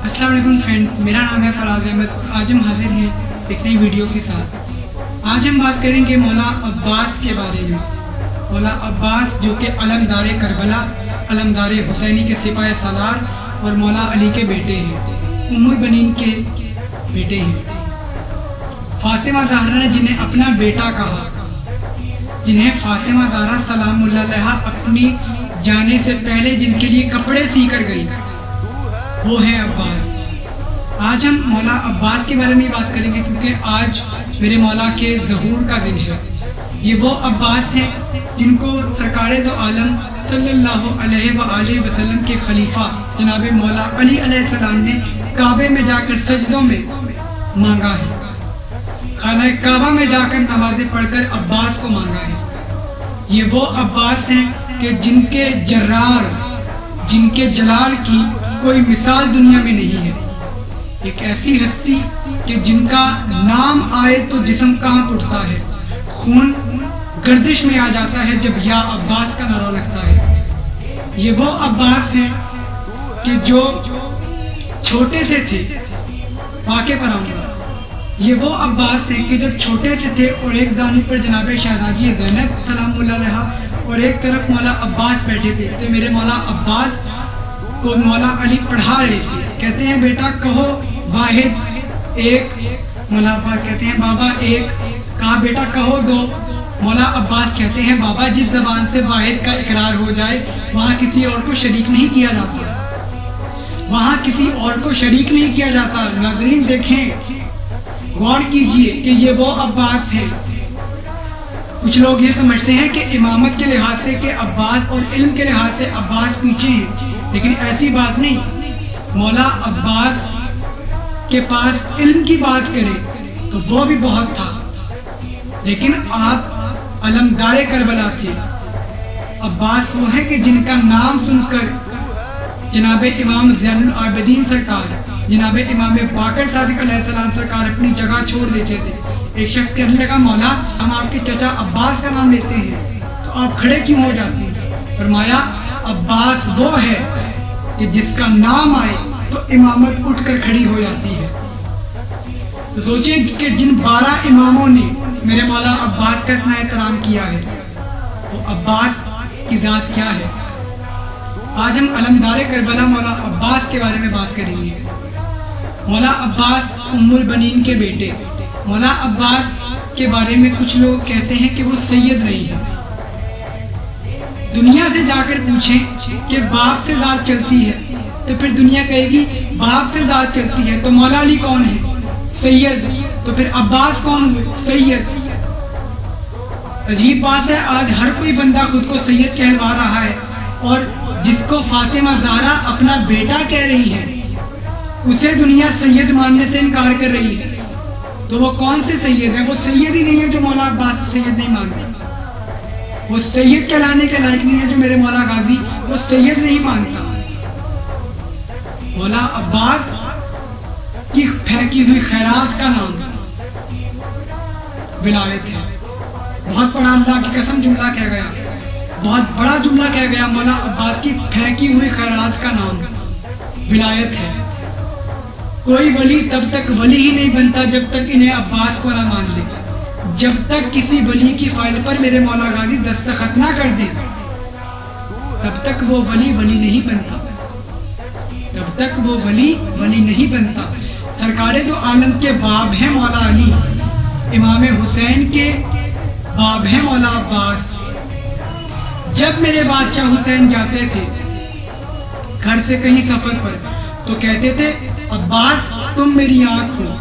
السلام علیکم فرینڈز، میرا نام ہے فراز احمد اور آج ہم حاضر ہیں ایک نئی ویڈیو کے ساتھ۔ آج ہم بات کریں گے مولا عباس کے بارے میں۔ مولا عباس جو کہ علمدار کربلا، علمدار حسینی کے سپاہ سالار اور مولا علی کے بیٹے ہیں، ام البنین کے بیٹے ہیں۔ فاطمہ زہرا نے جنہیں اپنا بیٹا کہا، جنہیں فاطمہ زہرا سلام اللہ علیہا اپنی جانے سے پہلے جن کے لیے کپڑے سی کر گئی، وہ ہے عباس۔ آج ہم مولا عباس کے بارے میں بات کریں گے کیونکہ آج میرے مولا کے ظہور کا دن ہے۔ یہ وہ عباس ہیں جن کو سرکار دو عالم صلی اللہ علیہ وآلہ وسلم کے خلیفہ جناب مولا علی علیہ السلام نے کعبے میں جا کر سجدوں میں مانگا ہے، خانہ کعبہ میں جا کر نمازیں پڑھ کر عباس کو مانگا ہے۔ یہ وہ عباس ہیں کہ جن کے جرار، جن کے جلال کی کوئی مثال دنیا میں نہیں ہے۔ ایک ایسی ہستی کہ جن کا نام آئے تو جسم کانپ اٹھتا ہے، خون گردش میں آ جاتا ہے جب یا عباس کا نعرہ لگتا ہے۔ یہ وہ عباس ہیں کہ جو چھوٹے سے تھے، واقعے پر آؤں گا۔ یہ وہ عباس ہیں کہ جب چھوٹے سے تھے اور ایک جانب پر جناب شہزادی زینب سلام اللہ علیہا اور ایک طرف مولا عباس بیٹھے تھے، تو میرے مولا عباس کو مولا علی پڑھا رہے تھے۔ کہتے ہیں بیٹا کہو واحد ایک، مولا عباس کہتے ہیں بابا ایک، کہا بیٹا کہو دو، مولا عباس کہتے ہیں بابا جس زبان سے واحد کا اقرار ہو جائے وہاں کسی اور کو شریک نہیں کیا جاتا، وہاں کسی اور کو شریک نہیں کیا جاتا۔ ناظرین دیکھیں، غور کیجئے کہ یہ وہ عباس ہیں۔ کچھ لوگ یہ سمجھتے ہیں کہ امامت کے لحاظ سے کہ عباس اور علم کے لحاظ سے عباس پیچھے ہیں، لیکن ایسی بات نہیں۔ مولا عباس کے پاس علم کی بات کرے تو وہ بھی بہت تھا، لیکن آپ علمدار کربلا تھے۔ عباس وہ ہے کہ جن کا نام سن کر جناب امام زین العابدین سرکار، جناب امام باقر صادق علیہ السلام سرکار اپنی جگہ چھوڑ دیتے تھے۔ ایک شخص کہنے لگا مولا ہم آپ کے چچا عباس کا نام لیتے ہیں تو آپ کھڑے کیوں ہو جاتے ہیں؟ فرمایا عباس وہ ہے کہ جس کا نام آئے تو امامت اٹھ کر کھڑی ہو جاتی ہے۔ تو سوچیں کہ جن 12 اماموں نے میرے مولا عباس کا اتنا احترام کیا ہے، وہ عباس کی ذات کیا ہے۔ آج ہم علمدار کربلا مولا عباس کے بارے میں بات کریں گے۔ مولا عباس ام البنین کے بیٹے۔ مولا عباس کے بارے میں کچھ لوگ کہتے ہیں کہ وہ سید نہیں ہے۔ دنیا سے جا کر پوچھیں کہ باپ سے ذات چلتی ہے تو پھر دنیا کہے گی باپ سے ذات چلتی ہے، تو مولا علی کون ہے؟ سید۔ تو پھر عباس کون ہوئے؟ سید۔ عجیب بات ہے، آج ہر کوئی بندہ خود کو سید کہلوا رہا ہے، اور جس کو فاطمہ زہرا اپنا بیٹا کہہ رہی ہے اسے دنیا سید ماننے سے انکار کر رہی ہے۔ تو وہ کون سے سید ہیں؟ وہ سید ہی نہیں ہے جو مولا عباس کو سید نہیں مانتے، وہ سید کہلانے کے لائق نہیں ہے جو میرے مولا غازی وہ سید نہیں مانتا۔ مولا عباس کی پھینکی ہوئی خیرات کا نام ولایت ہے۔ بہت بڑا اللہ کی قسم جملہ کہہ گیا، بہت بڑا جملہ کہہ گیا۔ مولا عباس کی پھینکی ہوئی خیرات کا نام ولایت ہے۔ کوئی ولی تب تک ولی ہی نہیں بنتا جب تک انہیں عباس کو نہ مان لے۔ جب تک کسی ولی کی فائل پر میرے مولا غازی دستخط نہ کر دے تب تک وہ ولی نہیں بنتا، تب تک وہ ولی نہیں بنتا۔ سرکار دو عالم کے باب ہیں مولا علی، امام حسین کے باب ہیں مولا عباس۔ جب میرے بادشاہ حسین جاتے تھے گھر سے کہیں سفر پر تو کہتے تھے عباس تم میری آنکھ ہو،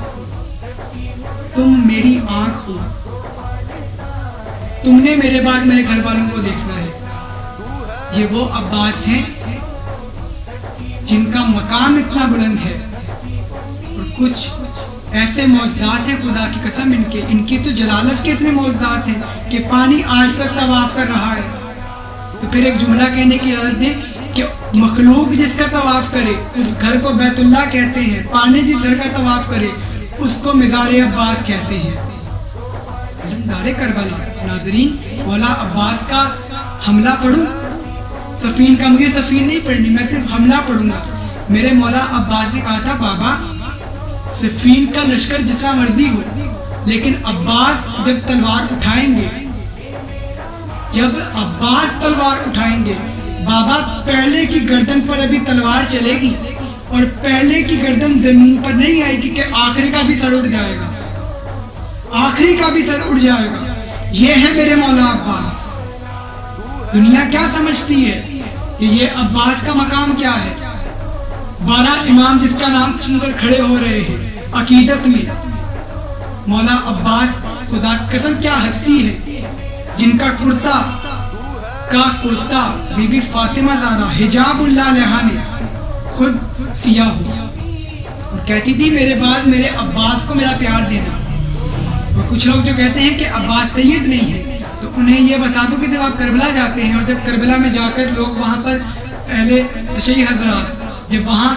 تم میری آنکھ ہو، تم نے میرے بعد میرے گھر والوں کو دیکھنا ہے۔ یہ وہ عباس ہیں جن کا مقام اتنا بلند ہے، اور کچھ ایسے معجزات ہیں خدا کی قسم ان کی تو جلالت کے اتنے معجزات ہیں کہ پانی آج تک طواف کر رہا ہے۔ تو پھر ایک جملہ کہنے کی اجازت دیں کہ مخلوق جس کا طواف کرے اس گھر کو بیت اللہ کہتے ہیں، پانی جس گھر کا طواف کرے اس کو مزار عباس کہتے ہیں۔ علمدار کربلا۔ ناظرین مولا عباس کا حملہ پڑھوں؟ سفین کا مجھے سفین نہیں پڑھنی، میں صرف حملہ پڑھوں گا۔ میرے مولا عباس نے کہا تھا بابا صفین کا لشکر جتنا مرضی ہو، لیکن عباس جب تلوار اٹھائیں گے، جب عباس تلوار اٹھائیں گے، بابا پہلے کی گردن پر ابھی تلوار چلے گی اور پہلے کی گردن زمین پر نہیں آئے گی کہ آخری کا بھی سر اڑ جائے گا، آخری کا بھی سر اڑ جائے گا۔ یہ ہے میرے مولا عباس۔ دنیا کیا سمجھتی ہے کہ یہ عباس کا مقام کیا ہے؟ 12 امام جس کا نام سن کر کھڑے ہو رہے ہیں عقیدت میں، مولا عباس خدا قسم کیا ہستی ہے جن کا کرتا بی بی فاطمہ زہرا حجاب اللہ علیہا نے خود سیاہ ہو اور کہتی تھی میرے بعد میرے عباس کو میرا پیار دینا۔ اور کچھ لوگ جو کہتے ہیں کہ عباس سید نہیں ہے، تو انہیں یہ بتا دو کہ جب آپ کربلا جاتے ہیں اور جب کربلا میں جا کر لوگ وہاں پر اہل تشیع حضرات جب وہاں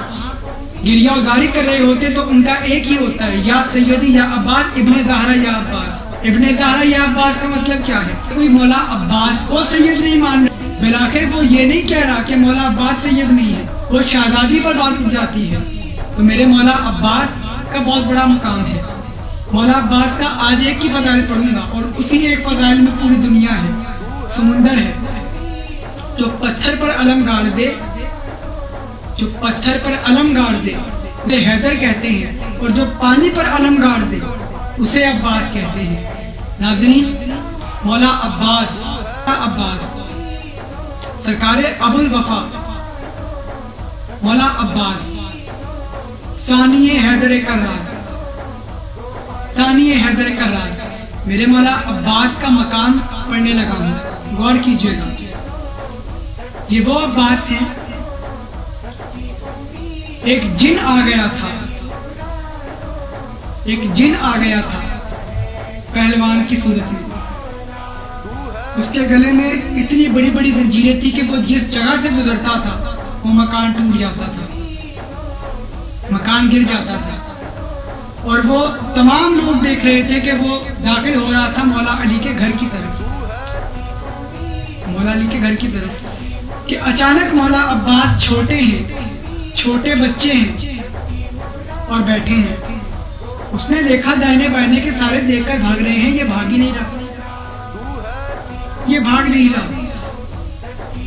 گریہ وزاری کر رہے ہوتے تو ان کا ایک ہی ہوتا ہے، یا سیدی یا عباس، ابن زہرا یا عباس۔ ابن زہرا یا عباس کا مطلب کیا ہے؟ کوئی مولا عباس کو سید نہیں مان رہا، بلاخر وہ یہ نہیں کہہ رہا کہ مولا عباس سید نہیں ہے، وہ شہزادی پر بات اٹھ جاتی ہے۔ تو میرے مولا عباس کا بہت بڑا مقام ہے۔ مولا عباس کا آج ایک ہی فضائل پڑھوں گا اور اسی ایک فضائل میں پوری دنیا ہے، سمندر ہے۔ جو پتھر پر علم گاڑ دے، جو پتھر پر علم گاڑ دے اسے حیدر کہتے ہیں، اور جو پانی پر علم گاڑ دے اسے عباس کہتے ہیں۔ ناظرین، مولا عباس سرکار ابو الوفا مولا عباس ثانی حیدر کرار، میرے مولا عباس کا مقام پڑھنے لگا ہوں، غور کیجئے گا۔ یہ وہ عباس ہیں، ایک جن آ گیا تھا پہلوان کی صورت میں، اس کے گلے میں اتنی بڑی بڑی زنجیریں تھی کہ وہ جس جگہ سے گزرتا تھا وہ مکان ٹوٹ جاتا تھا، مکان گر جاتا تھا، اور وہ تمام لوگ دیکھ رہے تھے کہ وہ داخل ہو رہا تھا مولا علی کے گھر کی طرف، کہ اچانک مولا عباس چھوٹے بچے ہیں اور بیٹھے ہیں۔ اس نے دیکھا دائنے بائنے کے سارے دیکھ کر بھاگ رہے ہیں، یہ بھاگ نہیں رہا۔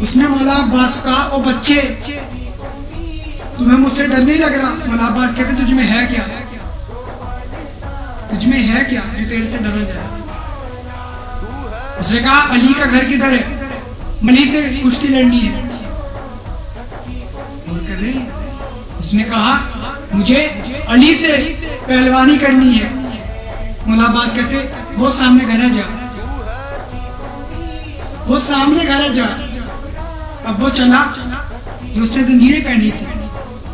اس نے مولا عباس کو کہا، او بچے تمہیں مجھ سے ڈر نہیں لگ رہا؟ مولا عباس کہتے تجھ میں ہے کیا جو تیرے سے ڈرا جائے؟ اس نے کہا علی کا گھر کدھر ہے؟ علی سے کشتی لڑنی ہے۔ اس نے کہا مجھے علی سے پہلوانی کرنی ہے۔ مولا عباس کہتے وہ سامنے گھر جا۔ اب وہ چلا، جو اس نے زنجیریں پہنی تھی،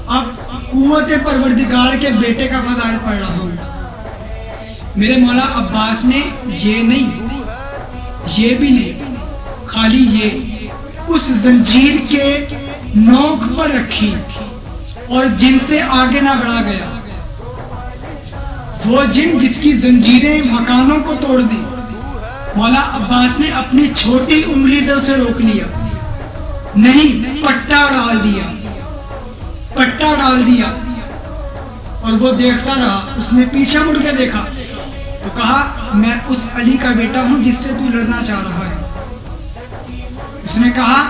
اب قوت پروردگار کے بیٹے کا فضائل پڑھ رہا ہوں۔ میرے مولا عباس نے یہ بھی نہیں، خالی یہ اس زنجیر کے نوک پر رکھی اور جن سے آگے نہ بڑھا گیا۔ وہ جن جس کی زنجیریں مکانوں کو توڑ دی، مولا عباس نے اپنی چھوٹی انگلی سے اسے روک لیا، نہیں پٹا ڈال دیا اور وہ دیکھتا رہا۔ اس نے پیچھے مڑ کے دیکھا تو کہا میں اس علی کا بیٹا ہوں جس سے تو لڑنا چاہ رہا ہے۔ اس نے کہا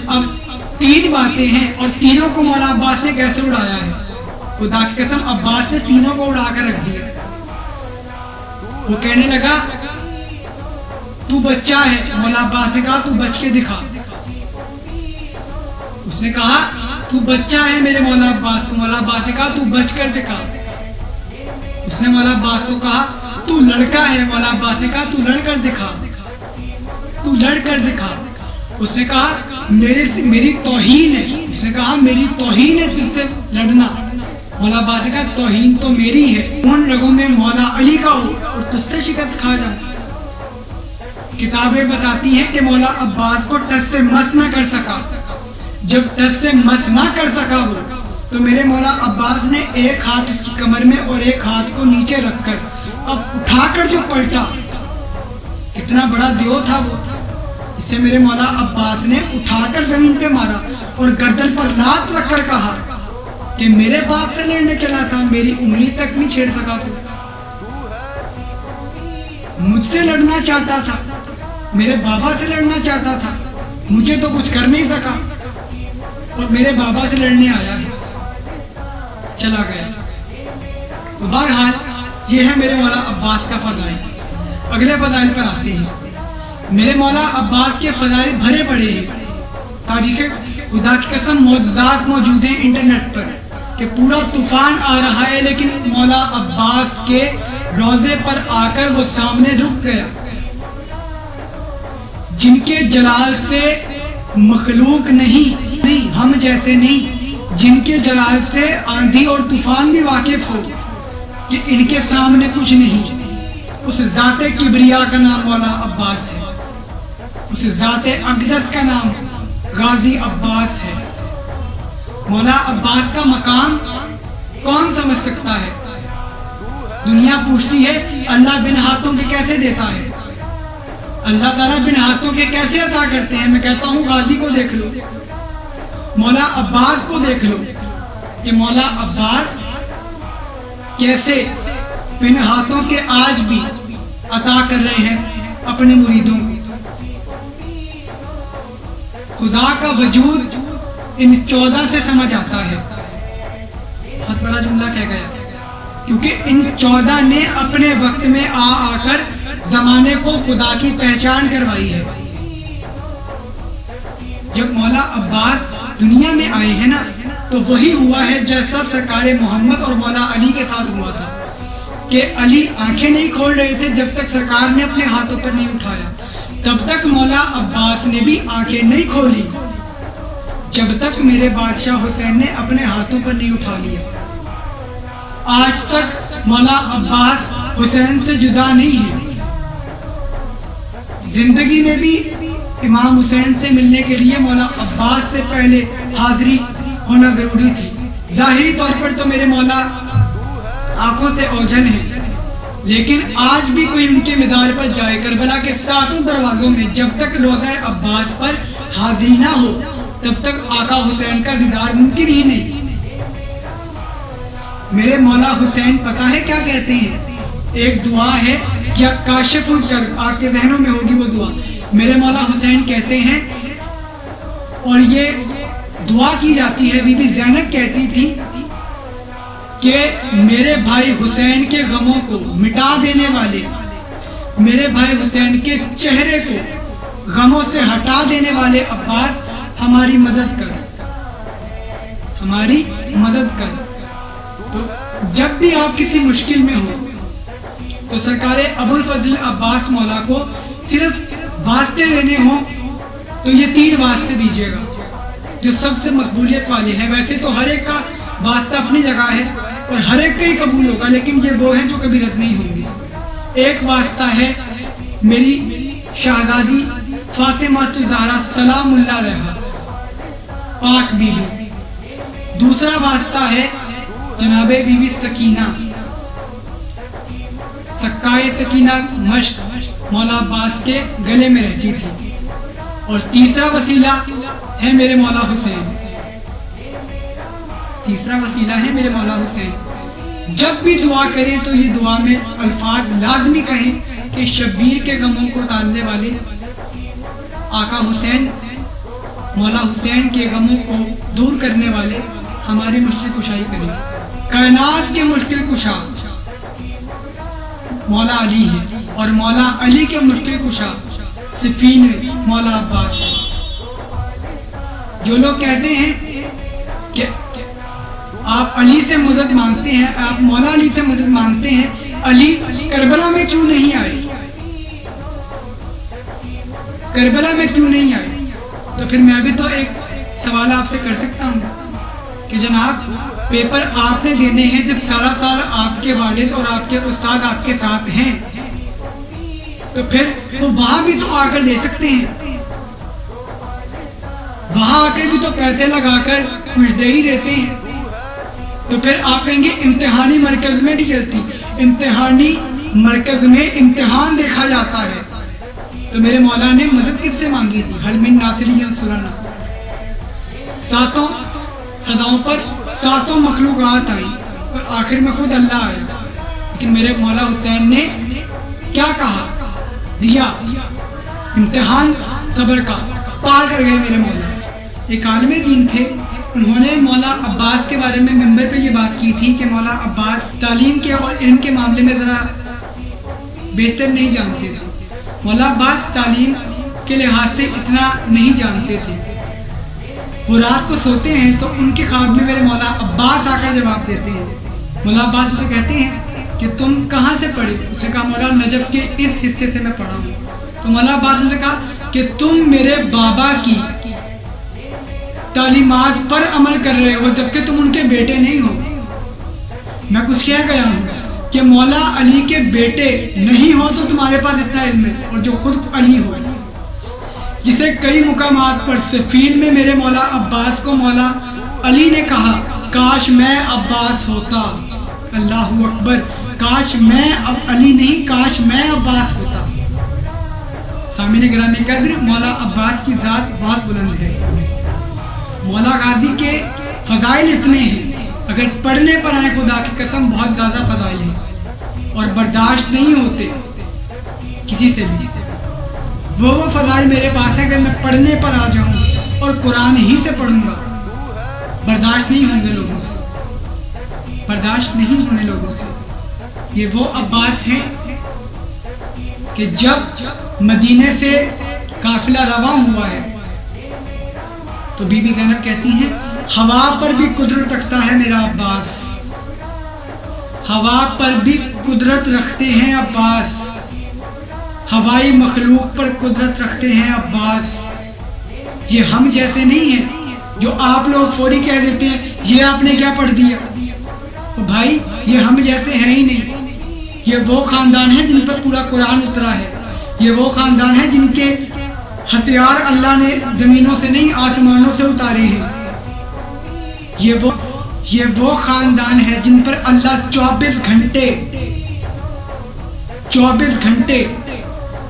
اب 3 باتیں ہیں اور تینوں کو مولا عباس نے کیسے اڑایا ہے؟ خدا کی قسم عباس نے تینوں کو اڑا کر رکھ دیا۔ وہ کہنے لگا تو بچہ ہے۔ مولا عباس نے کہا تو بچ کے دکھا۔ اس نے کہا تو بچہ ہے میرے مولا عباس کو۔ مولا عباس نے کہا تو بچ کر دکھا۔ اس نے مولا عباس کو کہا تو لڑکا ہے۔ مولا عباس نے کہا تو لڑ کر دکھا۔ اس نے کہا میری توہین ہے۔ اس نے کہا میری توہین ہے تجھ سے لڑنا۔ مولا عباس نے کہا توہین تو میری ہے، ان رگوں میں مولا علی کا ہو اور تجھ سے شکست کھا جاؤں۔ کتابیں بتاتی ہیں کہ مولا عباس کو ٹس سے مس نہ کر سکا۔ جب ٹس سے مس نہ کر سکا وہ، تو میرے مولا عباس نے ایک ہاتھ اس کی کمر میں اور ایک ہاتھ کو نیچے رکھ کر اب اٹھا کر جو پلٹا، کتنا بڑا دیو تھا وہ، اسے میرے مولا عباس نے اٹھا کر زمین پہ مارا اور گردن پر لات رکھ کر کہا کہ میرے باپ سے لڑنے چلا تھا، میری انگلی تک نہیں چھیڑ سکا تو، مجھ سے لڑنا چاہتا تھا، میرے بابا سے لڑنا چاہتا تھا، مجھے تو کچھ کر نہیں سکا اور میرے بابا سے لڑنے آیا ہے، چلا گیا۔ تو بہرحال یہ ہے میرے مولا عباس کا فضائل۔ اگلے فضائل پر آتے ہیں۔ میرے مولا عباس کے فضائل بھرے پڑے ہیں، تاریخ خدا کی قسم معجزات موجود ہیں انٹرنیٹ پر کہ پورا طوفان آ رہا ہے لیکن مولا عباس کے روضے پر آ کر وہ سامنے رک گیا۔ جن کے جلال سے مخلوق نہیں، ہم جیسے نہیں، جن کے جلال سے آندھی اور طوفان بھی واقف ہو کہ ان کے سامنے کچھ نہیں، اس ذات کبریا کا نام مولا عباس ہے، اس ذات اقدس کا نام غازی عباس ہے۔ مولا عباس کا مقام کون سمجھ سکتا ہے؟ دنیا پوچھتی ہے اللہ بن ہاتھوں کے کیسے دیتا ہے، اللہ تعالیٰ بن ہاتھوں کے کیسے عطا کرتے ہیں؟ میں کہتا ہوں غازی کو دیکھ لو، مولا عباس کو دیکھ لو کہ مولا عباس کیسے بن ہاتھوں کے آج بھی عطا کر رہے ہیں اپنے مریدوں کو۔ خدا کا وجود ان 14 سے سمجھ آتا ہے۔ بہت بڑا جملہ کہہ گیا کیونکہ ان 14 نے اپنے وقت میں آ کر زمانے کو خدا کی پہچان کروائی ہے۔ جب مولا عباس دنیا میں آئے ہیں نا تو وہی ہوا ہے جیسا سرکار محمد اور مولا علی کے ساتھ ہوا تھا کہ علی آنکھیں نہیں کھول رہے تھے جب تک سرکار نے اپنے ہاتھوں پر نہیں اٹھایا، تب تک مولا عباس نے بھی آنکھیں نہیں کھولی جب تک میرے بادشاہ حسین نے اپنے ہاتھوں پر نہیں اٹھا لیا۔ آج تک مولا عباس حسین سے جدا نہیں ہے۔ زندگی میں بھی امام حسین سے ملنے کے لیے مولا عباس سے پہلے حاضری ہونا ضروری تھی۔ ظاہری طور پر تو میرے مولا آنکھوں سے اوجھل ہیں، لیکن آج بھی کوئی ان کے مزار پر جائے کربلا کے 7 دروازوں میں جب تک روضہ عباس پر حاضری نہ ہو تب تک آقا حسین کا دیدار ممکن ہی نہیں۔ میرے مولا حسین پتہ ہے کیا کہتے ہیں؟ ایک دعا ہے یا کاشف الکرب، آپ کے ذہنوں میں ہوگی وہ دعا۔ میرے مولا حسین کہتے ہیں اور یہ دعا کی جاتی ہے، بی بی زینب کہتی تھی کہ میرے بھائی حسین کے غموں کو مٹا دینے والے، میرے بھائی حسین کے چہرے کو غموں سے ہٹا دینے والے عباس ہماری مدد کر، ہماری مدد کر۔ تو جب بھی آپ کسی مشکل میں ہو تو سرکار ابو الفضل عباس مولا کو صرف واسطے لینے ہوں تو یہ 3 واسطے دیجیے گا جو سب سے مقبولیت والے ہیں۔ ویسے تو ہر ایک کا واسطہ اپنی جگہ ہے اور ہر ایک کا ہی قبول ہوگا، لیکن یہ وہ ہیں جو کبھی رد نہیں ہوں گے۔ ایک واسطہ ہے میری شہزادی فاطمہ الزہرا سلام اللہ علیہا پاک بی بی۔ دوسرا واسطہ ہے جناب بی بی سکینہ، سکائے سکینہ مشق مولا عباس کے گلے میں رہتی تھی۔ اور تیسرا وسیلہ ہے میرے مولا حسین، تیسرا وسیلہ ہے میرے مولا حسین۔ جب بھی دعا کریں تو یہ دعا میں الفاظ لازمی کہیں کہ شبیر کے غموں کو ٹالنے والے آقا حسین، مولا حسین کے غموں کو دور کرنے والے ہماری مشکل کشائی کریں۔ کائنات کے مشکل کشا مولا علی ہے اور مولا علی کے مشکل کشا صفین میں مولا عباس ہے۔ جو لوگ کہتے ہیں کہ آپ علی سے مدد مانگتے ہیں، آپ مولا علی سے مدد مانگتے ہیں، علی کربلا میں کیوں نہیں آئے، کربلا میں کیوں نہیں آئے؟ تو پھر میں بھی تو ایک سوال آپ سے کر سکتا ہوں کہ جناب پیپر آپ نے دینے ہیں جب سارا سال آپ کے والد اور آپ کے استاد آپ کے ساتھ ہیں، تو پھر وہ وہاں بھی تو آ کر دے سکتے ہیں، وہاں آ کر بھی تو پیسے لگا کر مجدہی دیتے ہیں۔ تو پھر آپ کہیں گے امتحانی مرکز میں نہیں چلتی، امتحانی مرکز میں امتحان دیکھا جاتا ہے، تو میرے مولا نے مدد کس سے مانگی تھی؟ حل من ناصری ینصرنا. ساتوں صداؤں پر ساتوں مخلوقات آئی اور آخر میں خود اللہ آیا، لیکن میرے مولا حسین نے کیا کہا؟ دیا امتحان صبر کا، پار کر گئے میرے مولا. ایک عالم دین تھے، انہوں نے مولا عباس کے بارے میں منبر پہ یہ بات کی تھی کہ مولا عباس تعلیم کے اور علم کے معاملے میں ذرا بہتر نہیں جانتے تھے. مولا عباس تعلیم کے لحاظ سے اتنا نہیں جانتے تھے. وہ رات کو سوتے ہیں تو ان کے خواب میں میرے مولا عباس آ کر جواب دیتے ہیں. مولا عباس اسے کہتے ہیں کہ تم کہاں سے پڑھے؟ اسے کہا مولا نجف کے اس حصے سے میں پڑھا ہوں. تو مولا عباس نے کہا کہ تم میرے بابا کی تعلیمات پر عمل کر رہے ہو جبکہ تم ان کے بیٹے نہیں ہو. میں کچھ کہہ گیا ہوں کہ مولا علی کے بیٹے نہیں ہو تو تمہارے پاس اتنا علم ہے، اور جو خود علی ہو، جسے کئی مقامات پر سفین میں میرے مولا عباس کو مولا علی نے کہا کاش میں عباس ہوتا. اللہ اکبر، کاش میں اب علی نہیں، کاش میں عباس ہوتا. سامعین گرامی قدر، مولا عباس کی ذات بہت بلند ہے. مولا غازی کے فضائل اتنے ہیں، اگر پڑھنے پر آئیں خدا کی قسم بہت زیادہ فضائل ہیں اور برداشت نہیں ہوتے کسی سے بھی. وہ فضائل میرے پاس ہے، اگر میں پڑھنے پر آ جاؤں اور قرآن ہی سے پڑھوں گا برداشت نہیں ہوں گے لوگوں سے، برداشت نہیں ہونے لوگوں سے. یہ وہ عباس ہیں کہ جب مدینے سے قافلہ رواں ہوا ہے تو بی بی زینب کہتی ہیں ہوا پر بھی قدرت رکھتا ہے میرا عباس، ہوا پر بھی قدرت رکھتے ہیں عباس، ہوائی مخلوق پر قدرت رکھتے ہیں عباس. یہ ہم جیسے نہیں ہیں جو آپ لوگ فوری کہہ دیتے ہیں یہ آپ نے کیا پڑھ دیا. تو بھائی یہ ہم جیسے ہیں ہی نہیں. یہ وہ خاندان ہے جن پر پورا قرآن اترا ہے. یہ وہ خاندان ہے جن کے ہتھیار اللہ نے زمینوں سے نہیں آسمانوں سے اتارے ہیں. یہ وہ خاندان ہے جن پر اللہ 24 گھنٹے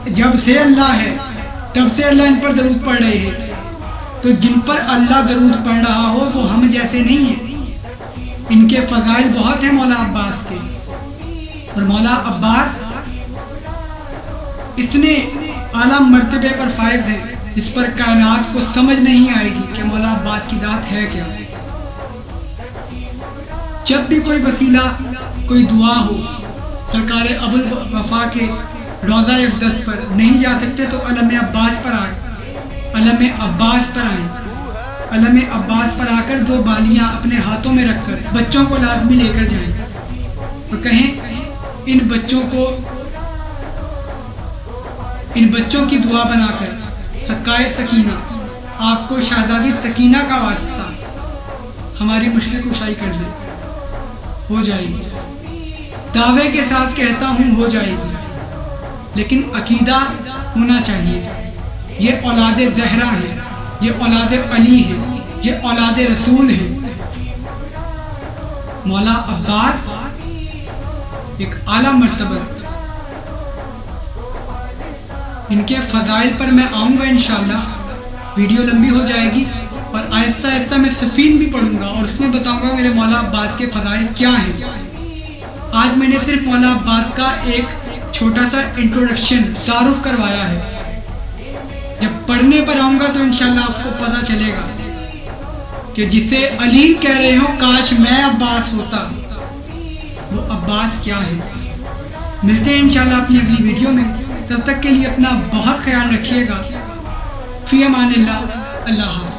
جب سے اللہ ہے تب سے اللہ ان پر درود پڑھ رہے ہیں. تو جن پر اللہ درود پڑھ رہا ہو وہ ہم جیسے نہیں ہیں. ان کے فضائل بہت ہیں مولا عباس کے. اور مولا عباس اتنے اعلیٰ مرتبے پر فائز ہیں جس پر کائنات کو سمجھ نہیں آئے گی کہ مولا عباس کی ذات ہے کیا. جب بھی کوئی وسیلہ، کوئی دعا ہو، سرکار ابوالوفا کے روضہ اقدس پر نہیں جا سکتے تو علم عباس پر آئے، علم عباس پر آئیں. علم عباس پر آ کر 2 بالیاں اپنے ہاتھوں میں رکھ کر بچوں کو لازمی لے کر جائیں اور کہیں ان بچوں کی دعا بنا کر سکائے سکینہ، آپ کو شہزادی سکینہ کا واسطہ ہماری مشکل کشائی کر دے. ہو جائے گی، دعوے کے ساتھ کہتا ہوں ہو جائے گی، لیکن عقیدہ ہونا چاہیے. یہ اولاد زہرا ہے، یہ اولاد علی ہے، یہ اولاد رسول ہے. مولا عباس ایک اعلیٰ مرتبہ. ان کے فضائل پر میں آؤں گا انشاءاللہ. ویڈیو لمبی ہو جائے گی اور آہستہ آہستہ میں سفین بھی پڑھوں گا اور اس میں بتاؤں گا میرے مولا عباس کے فضائل کیا ہیں. آج میں نے صرف مولا عباس کا ایک چھوٹا سا انٹروڈکشن، تعارف کروایا ہے. جب پڑھنے پر آؤں گا تو انشاءاللہ آپ کو پتہ چلے گا کہ جسے علی کہہ رہے ہو کاش میں عباس ہوتا، وہ عباس کیا ہے. ملتے ہیں انشاءاللہ اپنی اگلی ویڈیو میں. تب تک کے لیے اپنا بہت خیال رکھیے گا. فی امان اللہ. اللہ حافظ.